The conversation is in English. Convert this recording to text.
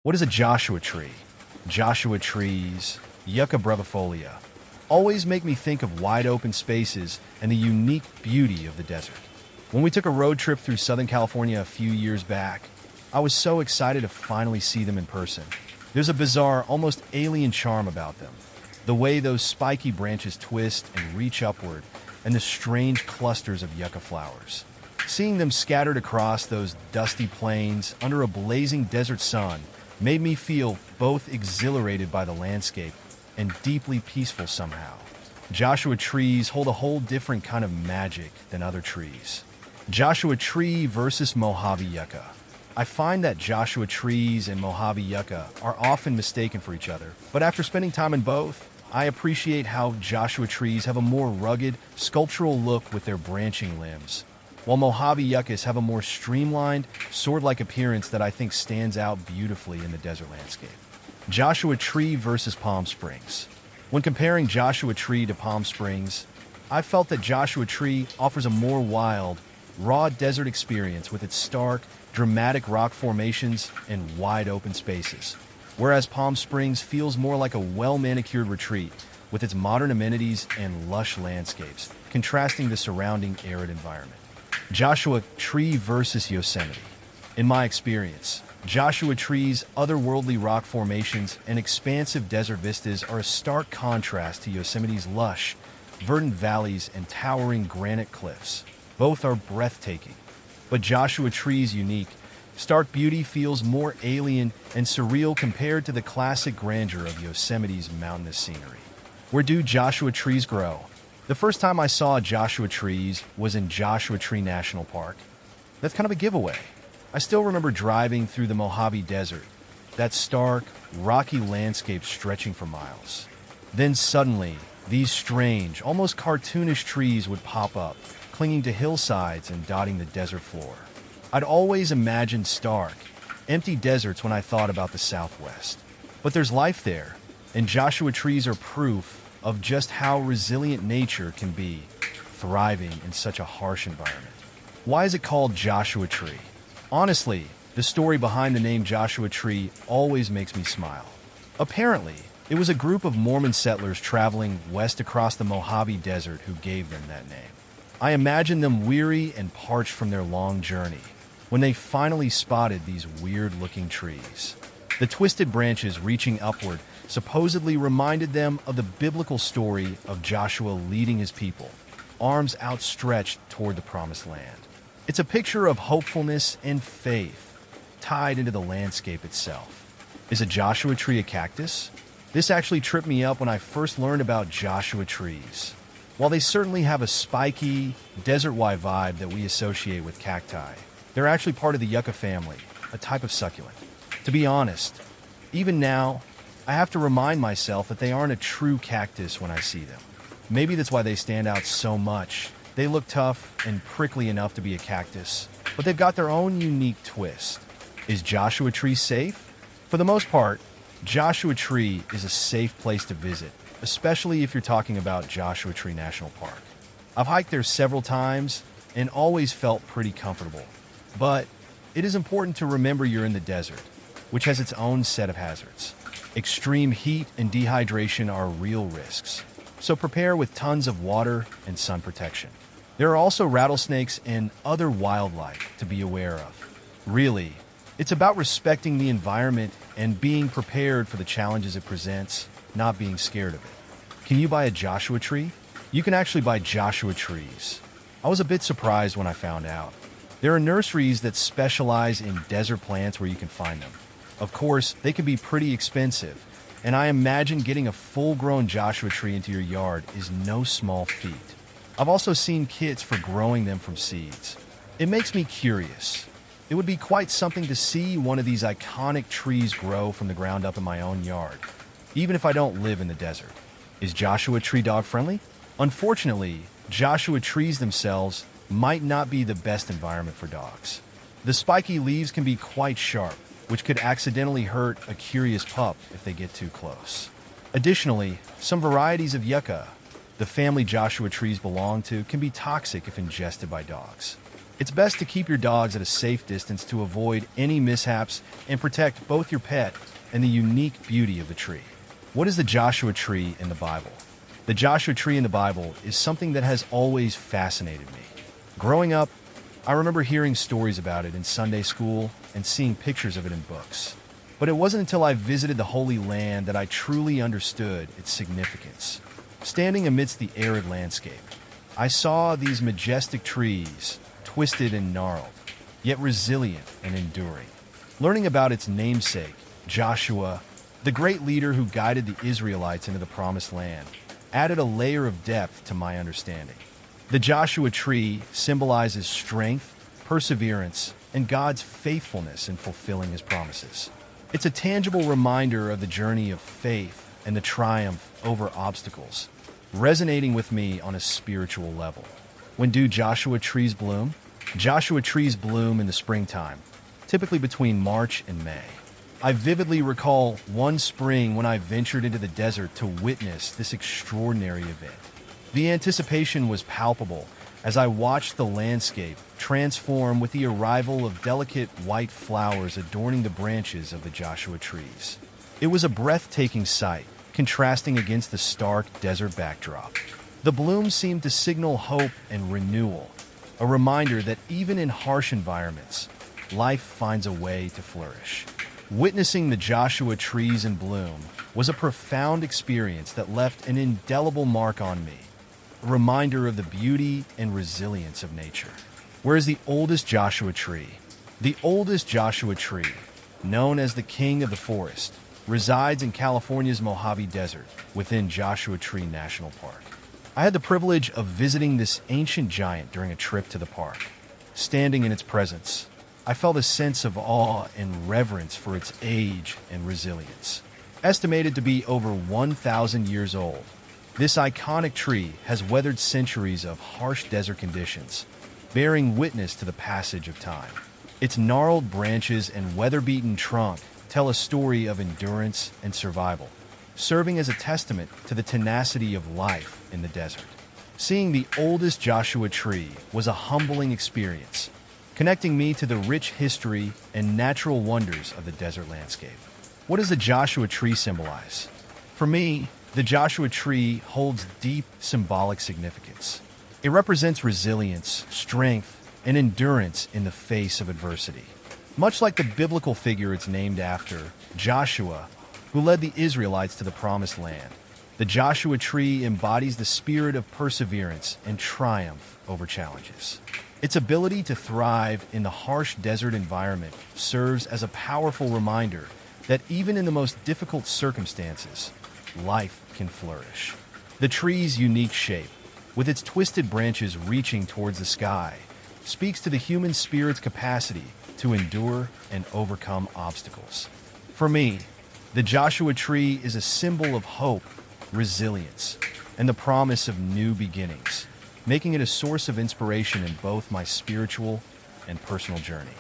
What is a Joshua tree? Joshua trees, Yucca brevifolia, always make me think of wide open spaces and the unique beauty of the desert. When we took a road trip through Southern California a few years back, I was so excited to finally see them in person. There's a bizarre, almost alien charm about them. The way those spiky branches twist and reach upward, and the strange clusters of yucca flowers. Seeing them scattered across those dusty plains under a blazing desert sun made me feel both exhilarated by the landscape and deeply peaceful somehow. Joshua trees hold a whole different kind of magic than other trees. Joshua tree versus Mojave yucca. I find that Joshua trees and Mojave yucca are often mistaken for each other, but after spending time in both, I appreciate how Joshua trees have a more rugged, sculptural look with their branching limbs, while Mojave yuccas have a more streamlined, sword-like appearance that I think stands out beautifully in the desert landscape. Joshua tree versus Palm Springs. When comparing Joshua tree to Palm Springs, I felt that Joshua tree offers a more wild, raw desert experience with its stark, dramatic rock formations and wide open spaces, whereas Palm Springs feels more like a well-manicured retreat with its modern amenities and lush landscapes, contrasting the surrounding arid environment. Joshua tree versus Yosemite. In my experience, Joshua tree's otherworldly rock formations and expansive desert vistas are a stark contrast to Yosemite's lush, verdant valleys and towering granite cliffs. Both are breathtaking, but Joshua tree's unique, stark beauty feels more alien and surreal compared to the classic grandeur of Yosemite's mountainous scenery. Where do Joshua trees grow? The first time I saw Joshua trees was in Joshua Tree National Park. That's kind of a giveaway. I still remember driving through the Mojave Desert, that stark, rocky landscape stretching for miles. Then suddenly, these strange, almost cartoonish trees would pop up, clinging to hillsides and dotting the desert floor. I'd always imagined stark, empty deserts when I thought about the Southwest. But there's life there, and Joshua trees are proof of just how resilient nature can be, thriving in such a harsh environment. Why is it called Joshua tree? Honestly, the story behind the name Joshua tree always makes me smile. Apparently, it was a group of Mormon settlers traveling west across the Mojave Desert who gave them that name. I imagine them weary and parched from their long journey when they finally spotted these weird-looking trees. The twisted branches reaching upward supposedly reminded them of the biblical story of Joshua leading his people, arms outstretched toward the promised land. It's a picture of hopefulness and faith tied into the landscape itself. Is a Joshua tree a cactus? This actually tripped me up when I first learned about Joshua trees. While they certainly have a spiky, desert-wide vibe that we associate with cacti, they're actually part of the yucca family, a type of succulent. To be honest, even now, I have to remind myself that they aren't a true cactus when I see them. Maybe that's why they stand out so much. They look tough and prickly enough to be a cactus, but they've got their own unique twist. Is Joshua tree safe? For the most part, Joshua tree is a safe place to visit, especially if you're talking about Joshua Tree National Park. I've hiked there several times and always felt pretty comfortable. But it is important to remember you're in the desert, which has its own set of hazards. Extreme heat and dehydration are real risks, so prepare with tons of water and sun protection. There are also rattlesnakes and other wildlife to be aware of. Really, it's about respecting the environment and being prepared for the challenges it presents, not being scared of it. Can you buy a Joshua tree? You can actually buy Joshua trees. I was a bit surprised when I found out. There are nurseries that specialize in desert plants where you can find them. Of course, they can be pretty expensive, and I imagine getting a full-grown Joshua tree into your yard is no small feat. I've also seen kits for growing them from seeds. It makes me curious. It would be quite something to see one of these iconic trees grow from the ground up in my own yard, even if I don't live in the desert. Is Joshua tree dog friendly? Unfortunately, Joshua trees themselves might not be the best environment for dogs. The spiky leaves can be quite sharp, which could accidentally hurt a curious pup if they get too close. Additionally, some varieties of yucca, the family Joshua trees belong to, can be toxic if ingested by dogs. It's best to keep your dogs at a safe distance to avoid any mishaps and protect both your pet and the unique beauty of the tree. What is the Joshua tree in the Bible? The Joshua tree in the Bible is something that has always fascinated me. Growing up, I remember hearing stories about it in Sunday school and seeing pictures of it in books. But it wasn't until I visited the Holy Land that I truly understood its significance. Standing amidst the arid landscape, I saw these majestic trees, twisted and gnarled, yet resilient and enduring. Learning about its namesake, Joshua, the great leader who guided the Israelites into the Promised Land, added a layer of depth to my understanding. The Joshua tree symbolizes strength, perseverance, and God's faithfulness in fulfilling his promises. It's a tangible reminder of the journey of faith and the triumph over obstacles, resonating with me on a spiritual level. When do Joshua trees bloom? Joshua trees bloom in the springtime, typically between March and May. I vividly recall one spring when I ventured into the desert to witness this extraordinary event. The anticipation was palpable as I watched the landscape transform with the arrival of delicate white flowers adorning the branches of the Joshua trees. It was a breathtaking sight, contrasting against the stark desert backdrop. The blooms seemed to signal hope and renewal, a reminder that even in harsh environments, life finds a way to flourish. Witnessing the Joshua trees in bloom was a profound experience that left an indelible mark on me, a reminder of the beauty and resilience of nature. Where is the oldest Joshua tree? The oldest Joshua tree, known as the King of the Forest, resides in California's Mojave Desert within Joshua Tree National Park. I had the privilege of visiting this ancient giant during a trip to the park. Standing in its presence, I felt a sense of awe and reverence for its age and resilience. Estimated to be over 1,000 years old, this iconic tree has weathered centuries of harsh desert conditions, bearing witness to the passage of time. Its gnarled branches and weather-beaten trunk tell a story of endurance and survival, serving as a testament to the tenacity of life in the desert. Seeing the oldest Joshua tree was a humbling experience, connecting me to the rich history and natural wonders of the desert landscape. What does the Joshua tree symbolize? For me, the Joshua tree holds deep symbolic significance. It represents resilience, strength, and endurance in the face of adversity. Much like the biblical figure it's named after, Joshua, who led the Israelites to the Promised Land, the Joshua tree embodies the spirit of perseverance and triumph over challenges. Its ability to thrive in the harsh desert environment serves as a powerful reminder that even in the most difficult circumstances, life can flourish. The tree's unique shape, with its twisted branches reaching towards the sky, speaks to the human spirit's capacity to endure and overcome obstacles. For me, the Joshua tree is a symbol of hope, resilience, and the promise of new beginnings, making it a source of inspiration in both my spiritual and personal journey.